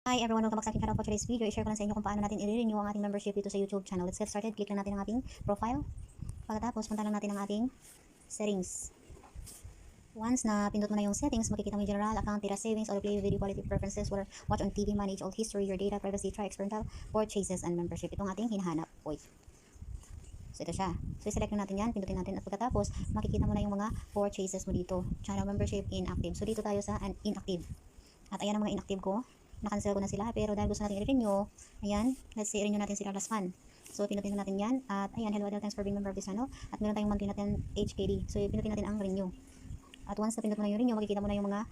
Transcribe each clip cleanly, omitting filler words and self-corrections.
Hi everyone, welcome back sa aking channel. For today's video, i-share ko lang sa inyo kung paano natin i-renew ang ating membership dito sa YouTube channel. Let's get started. Click lang natin ang ating profile. Pagkatapos, punta lang natin ang ating settings. Once na pindot mo na yung settings, makikita mo yung general, account, data savings, autoplay, video quality preferences, watch on TV, manage all history, your data, privacy, try experimental, purchases, and membership. Itong ating hinahanap. So ito siya. So i-select na natin yan, pindutin natin at pagkatapos, makikita mo na yung mga purchases mo dito. Channel membership, inactive. So dito tayo sa inactive. At ayan ang mga inactive ko. Na-cancel ko na sila, pero dahil gusto natin i-renew, ayan, let's say i-renew natin sila last one. So pinutin natin yan, at ayan, hello Adele, thanks for being member of this channel. At meron tayong monthly natin HKD. So pinutin natin ang renew. At once na pinut mo na yung renew, makikita mo na yung mga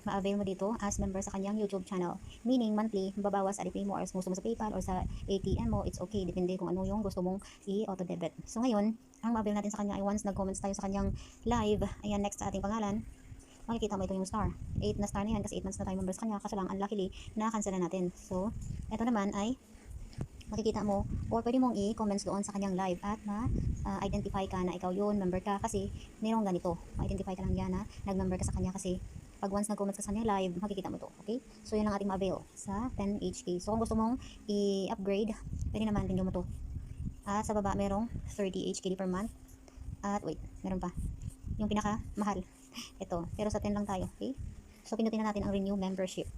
ma-avail mo dito as member sa kanyang YouTube channel. Meaning, monthly, mababawas Alipay mo or gusto mo sa PayPal or sa ATM mo, it's okay. Depende kung ano yung gusto mong i-auto-debit. So ngayon, ang ma-avail natin sa kanya ay once nag-comments tayo sa kanyang live, ayan, next sa ating pangalan, makikita mo ito yung star. 8 na star na yan kasi 8 months na tayo members kanya. Kaso lang, unluckily, na-cancel na natin. So, ito naman ay makikita mo or pwede mong i-comments doon sa kanyang live at ma-identify ka na ikaw yun, member ka kasi mayroong ganito. Ma-identify ka lang yan na nag-member ka sa kanya kasi pag once nag-comments ka sa kanyang live, makikita mo to. Okay? So, yun ang ating ma-avail sa 10 HK. So, kung gusto mong i-upgrade, pwede naman din mo to. At sa baba, merong 30 HKD per month. At wait, meron pa. Yung pinaka mahal. Ito, pero sa 10 lang tayo, okay? So, pinutin na natin ang renew membership.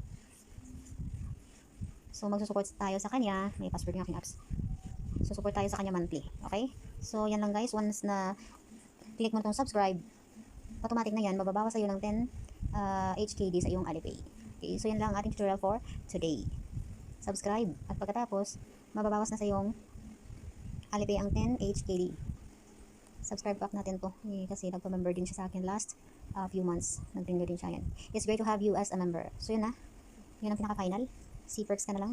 So, magsusupport tayo sa kanya. May password ng aking apps. Susupport tayo sa kanya monthly, okay? So, yan lang guys. Once na click mo itong subscribe, automatic na yan, mababawas sa'yo ng 10 HKD sa iyong Alipay. Okay, so yan lang ang ating tutorial for today. Subscribe. At pagkatapos, mababawas na sa iyong Alipay ang 10 HKD. Subscribe back natin to kasi nagpa-member din siya sa akin last few months. Nag-renew din siya yan. It's great to have you as a member. So yun na. Yun ang pinaka-final. C-Perks ka na lang.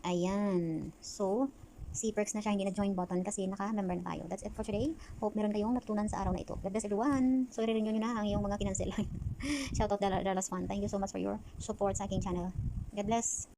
Ayan. So, C-Perks na siya. Hindi na join button kasi naka-member na tayo. That's it for today. Hope meron kayong natutunan sa araw na ito. God bless everyone. So, i-renew nyo na ang iyong mga kinansel. Shoutout Dallas Fan. Thank you so much for your support sa aking channel. God bless.